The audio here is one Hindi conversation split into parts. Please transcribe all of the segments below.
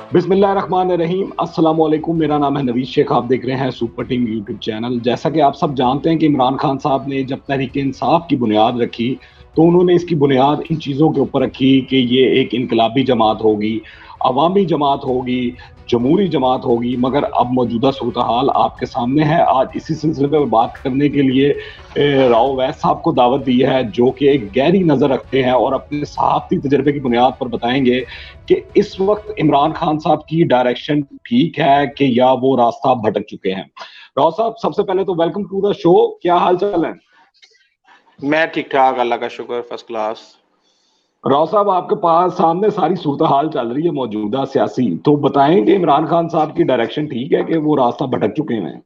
बिस्मिल्लाहिर्रहमानिर्रहीम, अस्सलाम वालेकुम। मेरा नाम है नवीद शेख। आप देख रहे हैं सुपर टीम यूट्यूब चैनल। जैसा कि आप सब जानते हैं कि इमरान खान साहब ने जब तहरीक इंसाफ की बुनियाद रखी, तो उन्होंने इसकी बुनियाद इन चीज़ों के ऊपर रखी कि ये एक इनकलाबी जमात होगी, अवामी जमात होगी, जमहूरी जमात होगी। मगर अब मौजूदा सूरत हाल आपके सामने है। आज इसी सिलसिले में बात करने के लिए राव वैद साहब को दावत दी है, जो कि एक गहरी नज़र रखते हैं और अपने सहाफ़ती तजर्बे की बुनियाद पर बताएंगे कि इस वक्त इमरान खान साहब की डायरेक्शन ठीक है कि या वो रास्ता भटक चुके हैं। राव साहब, सबसे पहले तो वेलकम टू द शो। क्या हाल चाल है? मैं ठीक ठाक, अल्लाह का शुक्र, फर्स्ट क्लास। राव साहब, आपके पास सामने सारी सूरत हाल चल रही है मौजूदा सियासी, तो बताएं कि इमरान खान साहब की डायरेक्शन ठीक है कि वो रास्ता भटक चुके हैं?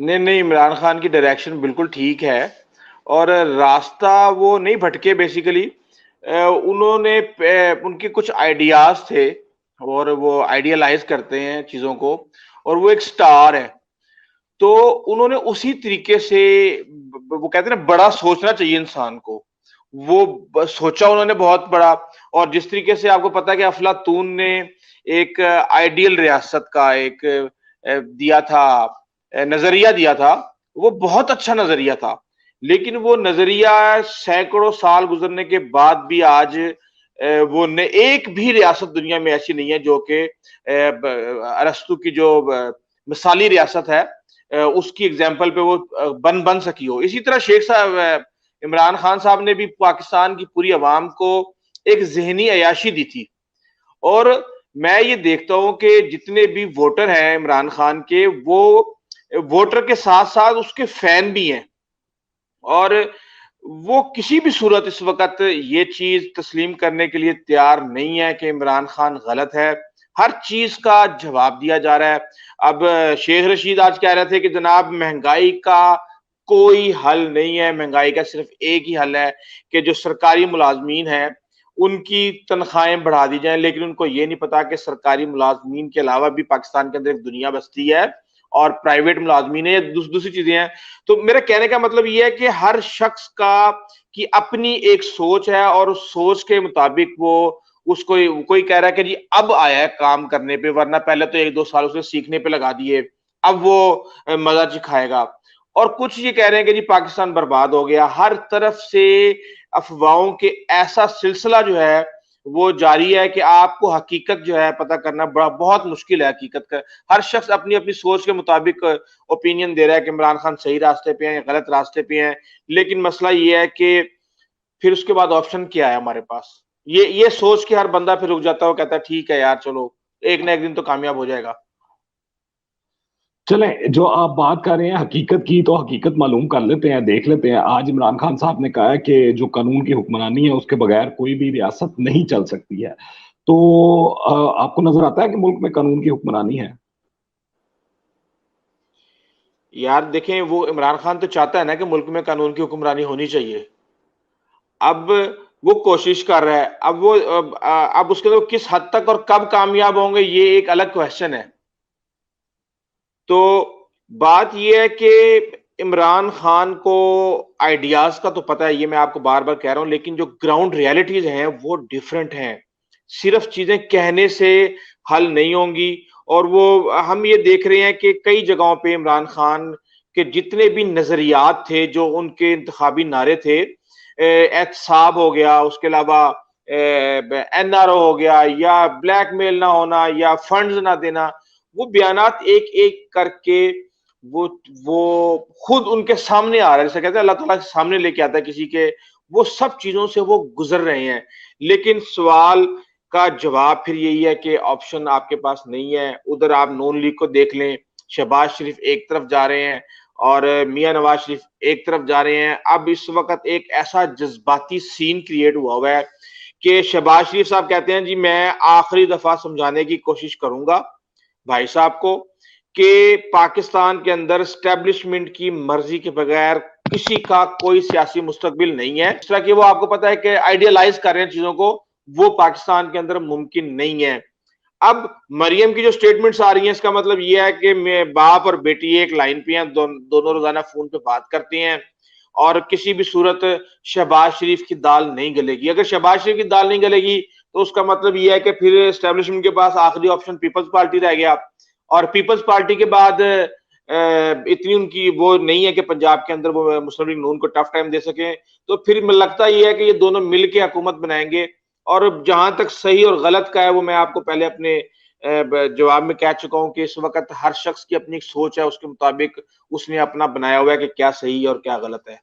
नहीं नहीं, इमरान खान की डायरेक्शन बिल्कुल ठीक है और रास्ता वो नहीं भटके बेसिकली। उन्होंने उनके कुछ आइडियाज थे और वो आइडियलाइज करते हैं चीज़ों को, और वो एक स्टार है। तो उन्होंने उसी तरीके से वो कहते हैं ना, बड़ा सोचना चाहिए इंसान को। वो सोचा उन्होंने बहुत बड़ा, और जिस तरीके से आपको पता है कि अफलातून ने एक आइडियल रियासत का एक दिया था, नजरिया दिया था। वो बहुत अच्छा नजरिया था, लेकिन वो नजरिया सैकड़ों साल गुजरने के बाद भी आज वो ने एक भी रियासत दुनिया में ऐसी नहीं है जो कि अरस्तु की जो मिसाली रियासत है, उसकी एग्जाम्पल पे वो बन बन सकी हो। इसी तरह शेख साहब, इमरान खान साहब ने भी पाकिस्तान की पूरी अवाम को एक जहनी अयाशी दी थी। और मैं ये देखता हूं कि जितने भी वोटर हैं इमरान खान के, वो वोटर के साथ साथ उसके फैन भी हैं। और वो किसी भी सूरत इस वक्त ये चीज तस्लीम करने के लिए तैयार नहीं है कि इमरान खान गलत है। हर चीज का जवाब दिया जा रहा है। अब शेख रशीद आज कह रहे थे कि जनाब, महंगाई का कोई हल नहीं है, महंगाई का सिर्फ एक ही हल है कि जो सरकारी मुलाजमीन हैं उनकी तनख्वाहें बढ़ा दी जाएं। लेकिन उनको ये नहीं पता कि सरकारी मुलाजमीन के अलावा भी पाकिस्तान के अंदर एक दुनिया बसती है और प्राइवेट मुलाजमीन है, दूसरी चीजें हैं। तो मेरा कहने का मतलब ये है कि हर शख्स का की अपनी एक सोच है, और उस सोच के मुताबिक वो उसको कोई कह रहा है कि जी अब आया है काम करने पे, वरना पहले तो 1-2 साल उसने सीखने पे लगा दिए, अब वो मजा चिखाएगा। और कुछ ये कह रहे हैं कि जी पाकिस्तान बर्बाद हो गया। हर तरफ से अफवाहों के ऐसा सिलसिला जो है वो जारी है कि आपको हकीकत जो है पता करना बड़ा बहुत मुश्किल है। हकीकत का हर शख्स अपनी अपनी सोच के मुताबिक ओपिनियन दे रहा है कि इमरान खान सही रास्ते पे हैं या गलत रास्ते पे हैं। लेकिन मसला ये है कि फिर उसके बाद ऑप्शन क्या है हमारे पास? ये सोच के हर बंदा फिर रुक जाता है, वो कहता है ठीक है यार, चलो एक ना एक दिन तो कामयाब हो जाएगा। चलें, जो आप बात कर रहे हैं हकीकत की, तो हकीकत मालूम कर लेते हैं, देख लेते हैं। आज इमरान खान साहब ने कहा है कि जो कानून की हुक्मरानी है उसके बगैर कोई भी रियासत नहीं चल सकती है। तो आपको नजर आता है कि मुल्क में कानून की हुक्मरानी है? यार देखें, वो इमरान खान तो चाहता है ना कि मुल्क में कानून की हुक्मरानी होनी चाहिए। अब वो कोशिश कर रहा है। अब वो अब उसके तो किस हद तक और कब कामयाब होंगे, ये एक अलग क्वेश्चन है। तो बात ये है कि इमरान खान को आइडियाज का तो पता है, ये मैं आपको बार बार कह रहा हूं, लेकिन जो ग्राउंड रियलिटीज हैं वो डिफरेंट हैं। सिर्फ चीजें कहने से हल नहीं होंगी। और वो हम ये देख रहे हैं कि कई जगहों पे इमरान खान के जितने भी नजरियात थे, जो उनके इंतखाबी नारे थे, एहतसाब हो गया, उसके अलावा एनआरओ हो गया, या ब्लैकमेल ना होना, या फंड्स ना देना, वो बयानात एक एक करके वो वो खुद उनके सामने आ रहा है। जैसे कहते हैं अल्लाह ताला सामने लेके आता है किसी के, वो सब चीजों से वो गुजर रहे हैं। लेकिन सवाल का जवाब फिर यही है कि ऑप्शन आपके पास नहीं है। उधर आप नून लीग को देख लें, शहबाज शरीफ एक तरफ जा रहे हैं और मियां नवाज शरीफ एक तरफ जा रहे हैं। अब इस वक्त एक ऐसा जज्बाती सीन क्रिएट हुआ है कि शहबाज शरीफ साहब कहते हैं जी मैं आखिरी दफा समझाने की कोशिश करूंगा भाई साहब को कि पाकिस्तान के अंदर स्टैब्लिशमेंट की मर्जी के बगैर किसी का कोई सियासी मुस्तकबिल नहीं है। इस तरह की वो आपको पता है कि आइडियलाइज कर रहे हैं चीजों को, वो पाकिस्तान के अंदर मुमकिन नहीं है। अब मरियम की जो स्टेटमेंट्स आ रही हैं, इसका मतलब ये है कि मैं बाप और बेटी एक लाइन पे हैं, दोनों रोजाना फोन पे बात करते हैं। और किसी भी सूरत शहबाज शरीफ की दाल नहीं गलेगी। अगर शहबाज शरीफ की दाल नहीं गलेगी तो उसका मतलब ये है कि फिर एस्टेब्लिशमेंट के पास आखिरी ऑप्शन पीपल्स पार्टी रह गया, और पीपल्स पार्टी के बाद इतनी उनकी वो नहीं है कि पंजाब के अंदर वो मुस्लिम लीग नून को टफ टाइम दे सकें। तो फिर लगता ये है कि ये दोनों मिल के हुकूमत बनाएंगे। और जहां तक सही और गलत का है वो मैं आपको पहले अपने जवाब में कह चुका हूं कि इस वक्त हर शख्स की अपनी एक सोच है, उसके मुताबिक उसने अपना बनाया हुआ है कि क्या सही है और क्या गलत है।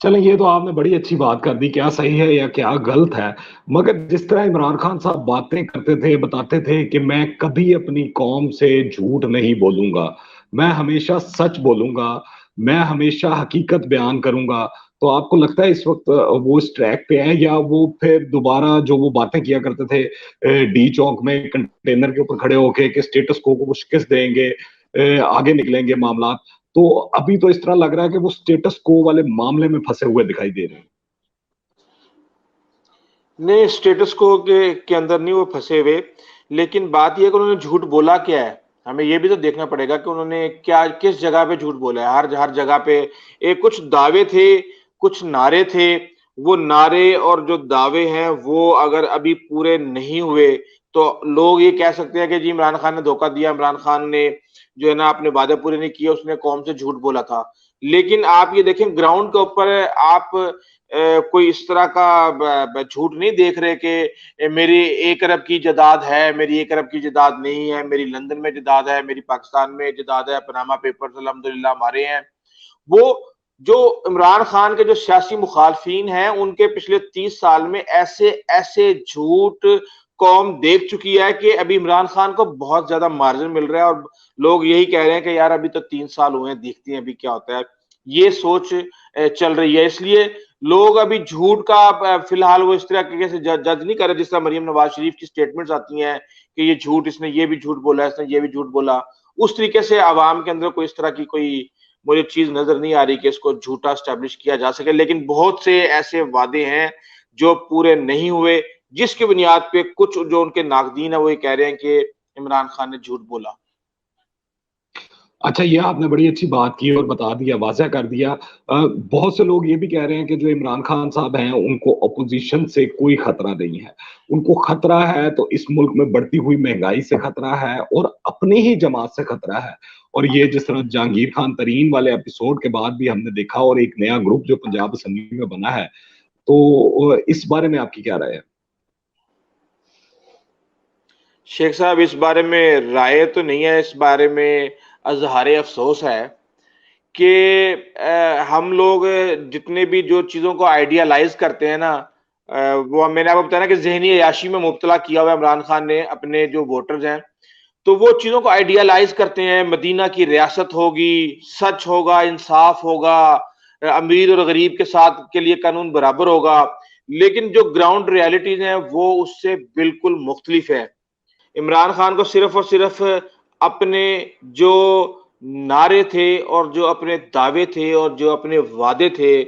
चलें, ये तो आपने बड़ी अच्छी बात कर दी, क्या सही है या क्या गलत है। मगर जिस तरह इमरान खान साहब बातें करते थे, बताते थे कि मैं कभी अपनी कौम से झूठ नहीं बोलूंगा, मैं हमेशा सच बोलूंगा, मैं हमेशा हकीकत बयान करूंगा, तो आपको लगता है इस वक्त वो इस ट्रैक पे है, या वो फिर दोबारा जो वो बातें किया करते थे डी चौक में कंटेनर के ऊपर खड़े होके कि स्टेटस को शिकस्त देंगे, आगे निकलेंगे मामला, तो अभी तो इस तरह लग रहा है कि वो स्टेटस को वाले मामले में फंसे हुए दिखाई दे रहे हैं। नहीं, स्टेटस को के अंदर नहीं वो फंसे हुए, लेकिन बात ये है कि उन्होंने झूठ बोला क्या है। हमें ये भी तो देखना पड़ेगा कि उन्होंने क्या किस जगह पे झूठ बोला है। हर हर जगह पे एक कुछ दावे थे, कुछ नारे थे। वो नारे और जो दावे हैं वो अगर अभी पूरे नहीं हुए तो लोग ये कह सकते हैं कि जी इमरान खान ने धोखा दिया, इमरान खान ने जो है ना अपने वादे पूरे नहीं किए, उसने कौम से झूठ बोला था। लेकिन आप ये देखें ग्राउंड के ऊपर आप कोई इस तरह का झूठ नहीं देख रहे कि मेरी 1 अरब की जायदाद है, मेरी 1 अरब की जायदाद नहीं है, मेरी लंदन में जायदाद है, मेरी पाकिस्तान में जायदाद है, पनामा पेपर्स अल्हम्दुलिल्लाह हमारे हैं। वो जो इमरान खान के जो सियासी मुखालफिन हैं, उनके पिछले 30 साल में ऐसे-ऐसे झूठ कौम देख चुकी है कि अभी इमरान खान को बहुत ज़्यादा मार्जिन मिल रहा है और लोग यही कह रहे हैं कि यार अभी तो 3 साल हुए हैं, देखते हैं अभी क्या होता है। ये सोच चल रही है, इसलिए लोग अभी झूठ का फिलहाल वो इस तरीके से जज नहीं कर रहे, जिस तरह मरियम नवाज शरीफ की स्टेटमेंट्स आती हैं कि ये झूठ, इसने ये भी झूठ बोला, इसने ये भी झूठ बोला। उस तरीके से आवाम के अंदर कोई इस तरह की कोई मुझे चीज़ नज़र नहीं आ रही कि इसको झूठा एस्टेब्लिश किया जा सके। लेकिन बहुत से ऐसे वादे हैं जो पूरे नहीं हुए, जिसकी बुनियाद पे कुछ जो उनके नाक़दीन हैं वो ये कह रहे हैं कि इमरान खान ने झूठ बोला। अच्छा, ये आपने बड़ी अच्छी बात की और बता दिया, वाज़ह कर दिया। बहुत से लोग ये भी कह रहे हैं कि जो इमरान खान साहब हैं, उनको अपोज़िशन से कोई खतरा नहीं है। उनको खतरा है तो इस मुल्क में बढ़ती हुई महँगाई से खतरा है और अपनी ही जमात से खतरा है। और ये जिस तरह जहांगीर खान तरीन वाले एपिसोड के बाद भी हमने देखा, और एक नया ग्रुप जो पंजाब असेंबली में बना है, तो इस बारे में आपकी क्या राय है? शेख साहब इस बारे में राय तो नहीं है, इस बारे में अज़हारे अफ़सोस है कि हम लोग जितने भी जो चीज़ों को आइडियलाइज़ करते हैं ना, वो मैंने आपको बताया ना कि ज़हनी अय्याशी में मुब्तला किया हुआ है इमरान खान ने अपने जो वोटर्स हैं, तो वो चीज़ों को आइडियलाइज़ करते हैं, मदीना की रियासत होगी, सच होगा, इंसाफ होगा, अमीर और गरीब के साथ के लिए कानून बराबर होगा। लेकिन जो ग्राउंड रियलिटीज़ हैं, वो उससे बिल्कुल मुख्तलिफ है। इमरान खान को सिर्फ और सिर्फ अपने जो नारे थे और जो अपने दावे थे और जो अपने वादे थे,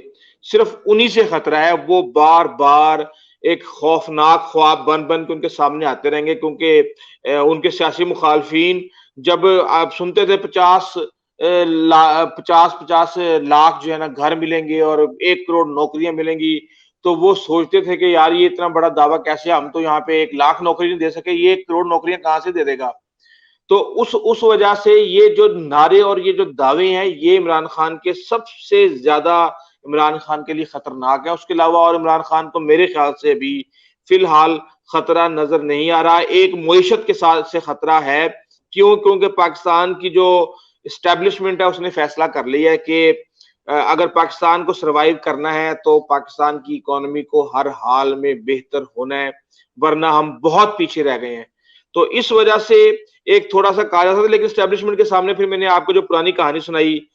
सिर्फ उन्हीं से खतरा है। वो बार-बार एक खौफनाक ख्वाब बन-बन के उनके सामने आते रहेंगे, क्योंकि उनके सियासी मुखालफिन जब आप सुनते थे 50-50 लाख जो है ना घर मिलेंगे और 1 करोड़ नौकरियां मिलेंगी, तो वो सोचते थे कि यार ये इतना बड़ा दावा कैसे, हम तो यहाँ पे 1 लाख नौकरी नहीं दे सके, ये 1 करोड़ नौकरियां कहाँ से दे देगा। तो उस वजह से ये जो नारे और ये जो दावे हैं, ये इमरान खान के सबसे ज्यादा इमरान खान के लिए खतरनाक है। उसके अलावा और इमरान खान को मेरे ख्याल से अभी फिलहाल खतरा नजर नहीं आ रहा। एक मुईशत के साथ से खतरा है। क्यों? क्योंकि पाकिस्तान की जो इस्टेब्लिशमेंट है उसने फैसला कर लिया है कि अगर पाकिस्तान को सर्वाइव करना है तो पाकिस्तान की इकोनॉमी को हर हाल में बेहतर होना है, वरना हम बहुत पीछे रह गए हैं। तो इस वजह से एक थोड़ा-सा कहा जा सकता है, लेकिन एस्टेब्लिशमेंट के सामने फिर मैंने आपको जो पुरानी कहानी सुनाई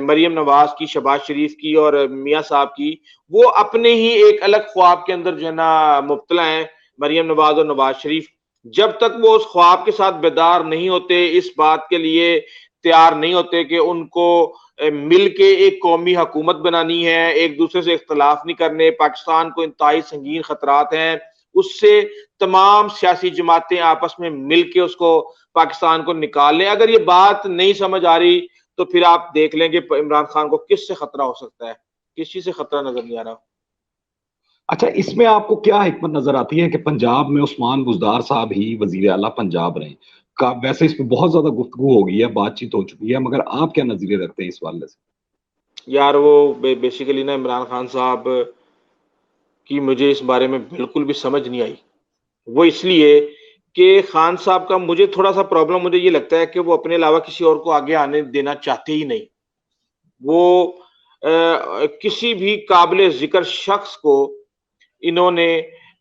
मरियम नवाज़ की, शहबाज शरीफ की और मियाँ साहब की, वो अपने ही एक अलग ख्वाब के अंदर जो है ना मुब्तला हैं, मरियम नवाज़ और नवाज़ शरीफ। जब तक वो उस ख्वाब के साथ बेदार नहीं होते, इस बात के लिए तैयार नहीं होते कि उनको मिल के एक कौमी हुकूमत बनानी है, एक दूसरे से इख्तिलाफ नहीं करने, पाकिस्तान को इंतहाई संगीन खतरात हैं, उससे तमाम सियासी जमातें आपस में मिल के उसको पाकिस्तान को निकाल लें। अगर ये बात नहीं समझ आ रही, तो फिर आप देख लेंगे इमरान खान को किससे खतरा हो सकता है, किसी से खतरा नजर नहीं आ रहा। अच्छा, इसमें आपको क्या हिकमत नजर आती है कि पंजाब में उस्मान बुज़दार साहब ही वजीर आला पंजाब रहे? का वैसे इस पे बहुत ज्यादा गुफ्तगू हो गई है, बातचीत हो चुकी है, मगर आप क्या नजरिए रखते हैं इस वाले से? यार वो बेसिकली ना इमरान खान साहब की मुझे इस बारे में बिल्कुल भी समझ नहीं आई। वो इसलिए कि खान साहब का मुझे थोड़ा-सा प्रॉब्लम मुझे ये लगता है कि वो अपने अलावा किसी और को आगे आने देना चाहते ही नहीं। वो किसी भी काबिल ज़िक्र शख्स को इन्होंने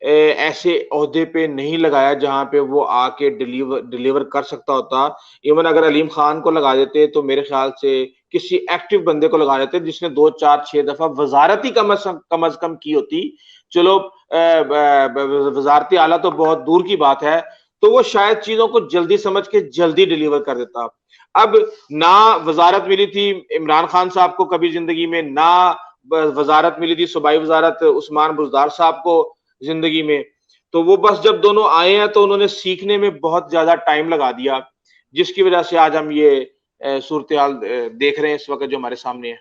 ऐसे ओहदे पे नहीं लगाया जहाँ पे वो आके डिलीवर कर सकता होता। इवन अगर अलीम खान को लगा देते तो मेरे ख्याल से किसी एक्टिव बंदे को लगा देते जिसने 2, 4, 6 दफ़ा वज़ारत ही कम की होती। चलो वज़ारती आला तो बहुत दूर की बात है, तो वो शायद चीज़ों को जल्दी समझ के जल्दी डिलीवर कर देता। अब ना वज़ारत मिली थी इमरान खान साहब को कभी ज़िंदगी में, ना वज़ारत मिली थी सूबाई वज़ारत उस्मान बुज़दार साहब को ज़िंदगी में। तो वो बस जब दोनों आए हैं तो उन्होंने सीखने में बहुत ज़्यादा टाइम लगा दिया, जिसकी वज़ह से आज हम ये सूरत-ए-हाल देख रहे हैं इस वक़्त जो हमारे सामने है।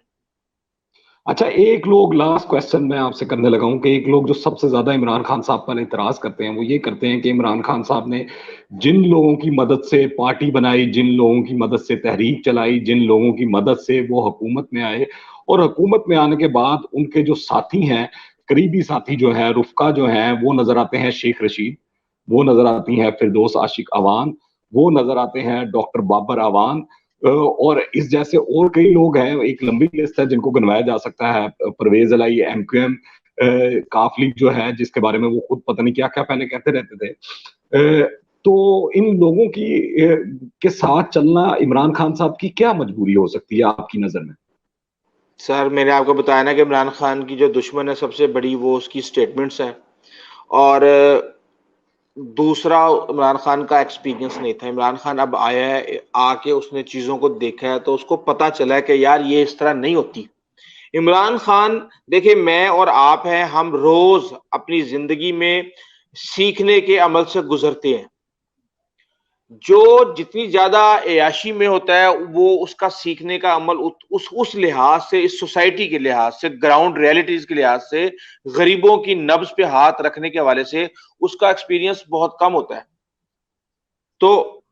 अच्छा, एक लोग लास्ट क्वेश्चन मैं आपसे करने लगा हूँ कि एक लोग जो सबसे ज़्यादा इमरान खान साहब पर एतराज़ करते हैं, वो ये करते हैं कि इमरान खान साहब ने जिन लोगों की मदद से पार्टी बनाई, जिन लोगों की मदद से तहरीक चलाई, जिन लोगों की मदद से वो हुकूमत में आए और हुकूमत में आने के बाद उनके जो साथी हैं, करीबी साथी जो हैं, रुफ़क़ा जो हैं, वो नज़र आते हैं शेख रशीद, वो नज़र आती हैं फिरदौस आशिक अवान, वो नज़र आते हैं डॉक्टर बाबर अवान और इस जैसे और कई लोग हैं, एक लंबी लिस्ट है जिनको गिनवाया जा सकता है। परवेज़ इलाही, एमक्यूएम काफ लीग जो है जिसके बारे में वो खुद पता नहीं क्या-क्या पहले कहते रहते थे। तो इन लोगों की के साथ चलना इमरान खान साहब की क्या मजबूरी हो सकती है आपकी नज़र में? सर मैंने आपको बताया ना कि इमरान खान की जो दुश्मन है सबसे बड़ी वो उसकी स्टेटमेंट्स हैं और दूसरा इमरान खान का एक्सपीरियंस नहीं था। इमरान खान अब आया है, आके उसने चीज़ों को देखा है तो उसको पता चला है कि यार ये इस तरह नहीं होती। इमरान खान देखिए मैं और आप हैं, हम रोज़ अपनी ज़िंदगी में सीखने के अमल से गुज़रते हैं। जो जितनी ज़्यादा ऐयाशी में होता है, वो उसका सीखने का अमल उस लिहाज से, इस सोसाइटी के लिहाज से, ग्राउंड रियलिटीज़ के लिहाज से, गरीबों की नब्ज़ पे हाथ रखने के हवाले से, उसका एक्सपीरियंस बहुत कम होता है। तो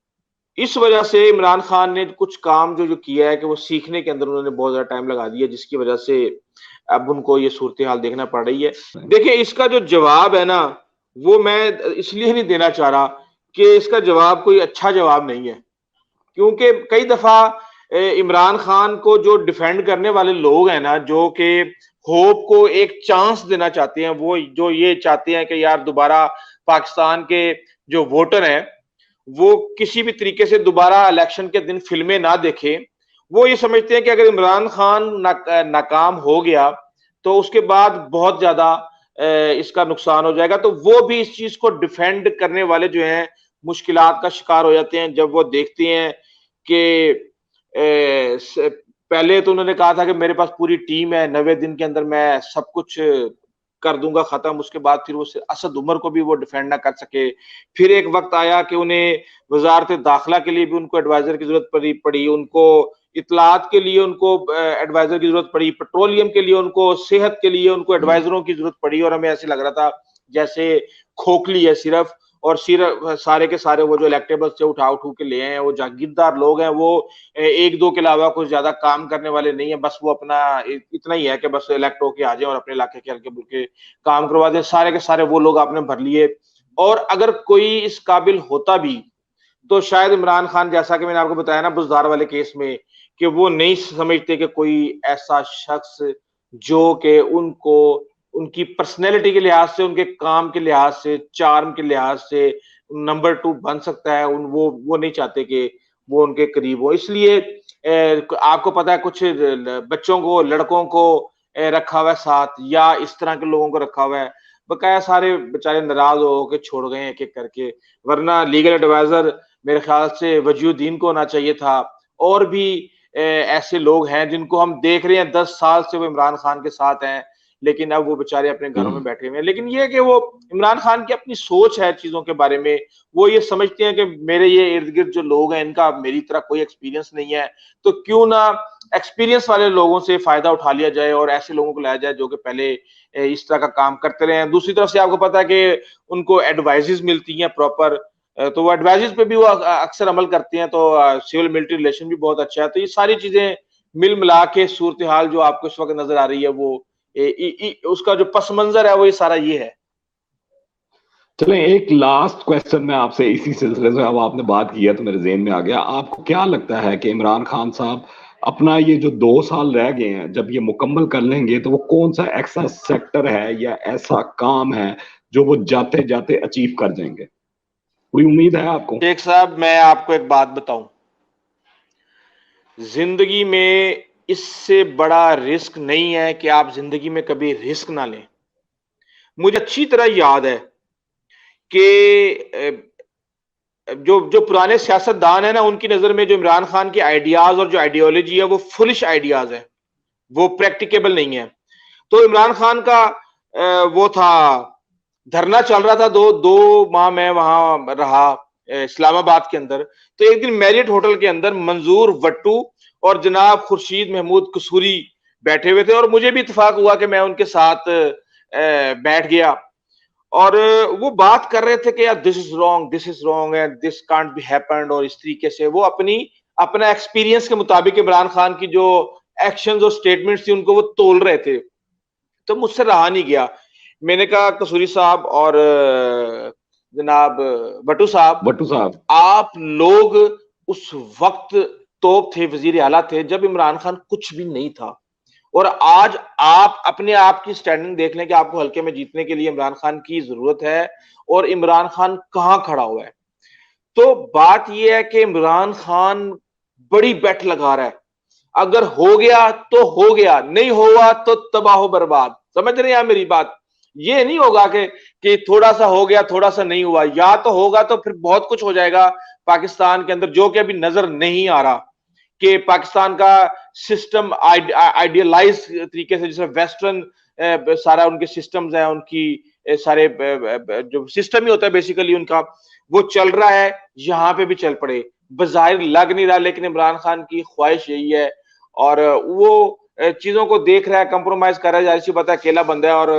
इस वजह से इमरान खान ने कुछ काम जो किया है कि वो सीखने के अंदर उन्होंने बहुत ज़्यादा टाइम लगा दिया, जिसकी वजह से अब उनको ये सूरत-ए-हाल देखना पड़ रही है। देखिए, इसका जो जवाब है ना, वो मैं इसलिए नहीं देना चाह रहा कि इसका जवाब कोई अच्छा जवाब नहीं है। क्योंकि कई दफ़ा इमरान खान को जो डिफेंड करने वाले लोग हैं ना, जो कि होप को एक चांस देना चाहते हैं, वो जो ये चाहते हैं कि यार दोबारा पाकिस्तान के जो वोटर हैं, वो किसी भी तरीके से दोबारा इलेक्शन के दिन फ़िल्में ना देखें। वो ये समझते हैं कि अगर इमरान खान नाकाम हो गया, तो उसके बाद बहुत ज़्यादा इसका नुकसान हो जाएगा। तो वो भी इस चीज़ को डिफेंड करने वाले जो हैं, मुश्किलात का शिकार हो जाते हैं जब वो देखते हैं कि पहले तो उन्होंने कहा था कि मेरे पास पूरी टीम है, 90 दिन के अंदर मैं सब कुछ कर दूंगा खत्म। उसके बाद फिर वो असद उमर को भी वो डिफेंड ना कर सके। फिर एक वक्त आया कि उन्हें वजारत दाखिला के लिए भी उनको एडवाइजर की जरूरत पड़ी, उनको इतलात के लिए उनको एडवाइजर की जरूरत पड़ी, पेट्रोलियम के लिए उनको, सेहत के लिए उनको एडवाइजरों की जरूरत पड़ी और हमें ऐसे लग रहा था जैसे खोखली है सिर्फ, और सिर्फ सारे के सारे वो जो इलेक्टेबल्स से उठा उठू के ले आए हैं, वो जागीरदार लोग हैं, वो एक दो के अलावा कुछ ज्यादा काम करने वाले नहीं है। बस वो अपना इतना ही है कि बस इलेक्ट होके आ जाए और अपने इलाके के हल्के बुल्के काम करवा दें। सारे के सारे वो लोग आपने भर लिए। और अगर कोई इस काबिल होता भी तो शायद इमरान खान, जैसा कि मैंने आपको बताया ना बुज़दार वाले केस में, कि वो नहीं समझते कि कोई ऐसा शख्स जो कि उनको उनकी पर्सनैलिटी के लिहाज से, उनके काम के लिहाज से, चार्म के लिहाज से नंबर 2 बन सकता है। वो नहीं चाहते कि वो उनके करीब हो। इसलिए आपको पता है कुछ बच्चों को, लड़कों को रखा हुआ है साथ, या इस तरह के लोगों को रखा हुआ है। बकाया सारे बेचारे नाराज हो के छोड़ गए एक-एक करके। वरना लीगल एडवाइजर मेरे ख्याल से वजीउद्दीन को होना चाहिए था। और भी ऐसे लोग हैं जिनको हम देख रहे हैं 10 साल से वो इमरान खान के साथ हैं। लेकिन अब वो बेचारे अपने घरों में बैठे हुए हैं। लेकिन ये है कि वो इमरान खान की अपनी सोच है चीजों के बारे में, वो ये समझते हैं कि मेरे ये इर्द गिर्द जो लोग हैं इनका मेरी तरह कोई एक्सपीरियंस नहीं है, तो क्यों ना एक्सपीरियंस वाले लोगों से फायदा उठा लिया जाए और ऐसे लोगों को लाया जाए जो कि पहले इस तरह का काम करते रहे हैं। दूसरी तरफ से आपको पता है कि उनको एडवाइजेस मिलती हैं प्रॉपर, तो वो एडवाइजेस पे भी वो अक्सर अमल करते हैं, तो सिविल मिलिट्री रिलेशन भी बहुत अच्छा है। तो ये सारी चीजें मिल मिला के सूरत हाल जो आपको इस वक्त नजर आ रही है वो उसका जो पस मंजर है वो ये सारा ये है। चलें, एक लास्ट क्वेश्चन मैं आपसे इसी सिलसिले से, अब आपने बात की है तो मेरे ज़हन में आ गया, आपको क्या लगता है कि इमरान खान साहब अपना ये जो 2 साल रह गए हैं जब ये मुकम्मल कर लेंगे तो वो कौन सा ऐसा सेक्टर है या ऐसा काम है जो वो जाते जाते अचीव कर जाएंगे? कोई उम्मीद है आपको? शेख साहब, मैं आपको एक बात बताऊं, जिंदगी में इससे बड़ा रिस्क नहीं है कि आप जिंदगी में कभी रिस्क ना लें। मुझे अच्छी तरह याद है कि जो जो पुराने सियासतदान है ना, उनकी नजर में जो इमरान खान की आइडियाज और जो आइडियोलॉजी है वो फुलिश आइडियाज है, वो प्रैक्टिकेबल नहीं है। तो इमरान खान का वो था, धरना चल रहा था, दो माह मैं वहां रहा इस्लामाबाद के अंदर। तो एक दिन मैरियट होटल के अंदर मंजूर वट्टू और जनाब खुर्शीद महमूद कसूरी बैठे हुए थे, और मुझे भी इत्तेफाक हुआ कि मैं उनके साथ बैठ गया, और वो बात कर रहे थे कि यार this is wrong and this can't be happened, और इस तरीके से वो अपना एक्सपीरियंस के मुताबिक इमरान खान की जो एक्शंस और स्टेटमेंट्स थी उनको वो तोल रहे थे। तो मुझसे रहा नहीं गया, मैंने कहा कसूरी साहब और जनाब भट्टू साहब, आप लोग उस वक्त तोप थे, वजीर आला थे जब इमरान खान कुछ भी नहीं था, और आज आप अपने आप की स्टैंडिंग देख लें कि आपको हल्के में जीतने के लिए इमरान खान की जरूरत है, और इमरान खान कहां खड़ा हुआ है। तो बात यह है कि इमरान खान बड़ी बेट लगा रहा है, अगर हो गया तो हो गया, नहीं हुआ तो तबाह बर्बाद। समझ रहे हैं मेरी बात? ये नहीं होगा कि थोड़ा सा हो गया थोड़ा सा नहीं हुआ, या तो होगा तो फिर बहुत कुछ हो जाएगा पाकिस्तान के अंदर जो कि अभी नजर नहीं आ रहा, कि पाकिस्तान का सिस्टम आइडियलाइज तरीके से, जैसे वेस्टर्न सारा उनके सिस्टम्स हैं, उनकी सारे जो सिस्टम ही होता है बेसिकली उनका, वो चल रहा है, यहाँ पे भी चल पड़े। बज़ाहिर लग नहीं रहा, लेकिन इमरान खान की ख्वाहिश यही है, और वो चीजों को देख रहा है, कंप्रोमाइज कर रहा है। जाहिर सी बात है, अकेला बंदा है और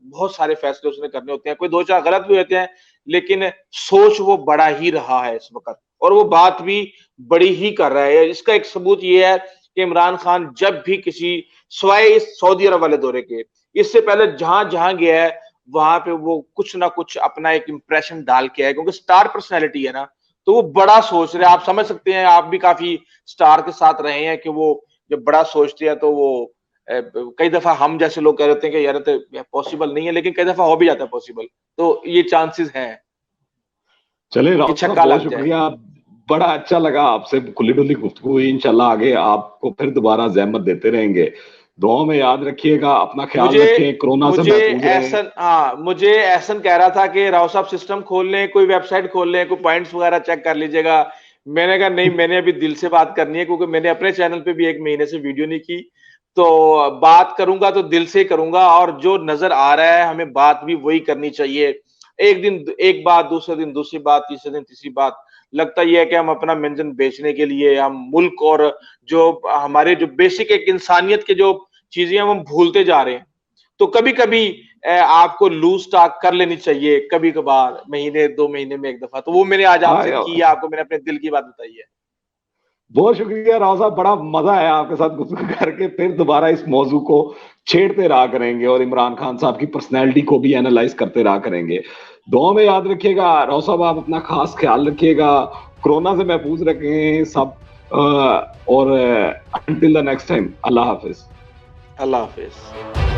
बहुत सारे फैसले उसने करने होते हैं, कोई दो चार गलत भी होते हैं, लेकिन सोच वो बड़ा ही रहा है इस वक्त, और वो बात भी बड़ी ही कर रहा है। इसका एक सबूत ये है कि इमरान खान जब भी किसी, स्वाय इस सऊदी अरब वाले दौरे के, इससे पहले जहां जहां गया है वहां पे वो कुछ ना कुछ अपना एक इंप्रेशन डाल के आए, क्योंकि स्टार पर्सनैलिटी है ना, तो वो बड़ा सोच रहे हैं। आप समझ सकते हैं, आप भी काफी स्टार के साथ रहे हैं, कि वो जब बड़ा सोचते हैं तो वो कई दफा हम जैसे लोग कह रहे हैं कि यार तो पॉसिबल नहीं है, लेकिन कई दफा हो भी जाता है पॉसिबल, तो ये चांसेस हैं। चले राउत साहब, बहुत शुक्रिया, बड़ा अच्छा लगा आपसे खुली डुली गुफ्तगू हुई। इंशाल्लाह आगे आपको फिर दोबारा जहमत देते रहेंगे। दुआ में याद रखिएगा, अपना ख्याल रखें, कोरोना से महफूज रहें। मुझे एहसन कह रहा था कि राव साहब सिस्टम खोल लें, कोई वेबसाइट खोल लें, कोई पॉइंट्स वगैरह चेक कर लीजिएगा। मैंने कहा नहीं, मैंने अभी दिल से बात करनी है, क्योंकि मैंने अपने चैनल पे भी 1 महीने से वीडियो नहीं की, तो बात करूंगा तो दिल से करूंगा, और जो नजर आ रहा है हमें बात भी वही करनी चाहिए। एक दिन एक बात, दूसरे दिन दूसरी बात, तीसरे दिन तीसरी बात। लगता यह है कि हम अपना व्यंजन बेचने के लिए, हम मुल्क और जो हमारे जो बेसिक एक इंसानियत के जो चीजें हम भूलते जा रहे हैं। तो कभी कभी आपको लूज टॉक कर लेनी चाहिए, कभी कभार, महीने 2 महीने में एक दफा। तो वो मैंने आज आपसे की है, आपको मैंने अपने दिल की बात बताई है। बहुत शुक्रिया राव साहब, बड़ा मजा आया आपके साथ गुफ्तगू करके। फिर दोबारा इस मौजू को छेड़ते रहा करेंगे और इमरान खान साहब की पर्सनैलिटी को भी एनालाइज करते रहा करेंगे। दुआ में याद रखिएगा राव साहब, आप अपना खास ख्याल रखिएगा, कोरोना से महफूज रखें सब, और until the next time, Allah Hafiz. Allah Hafiz.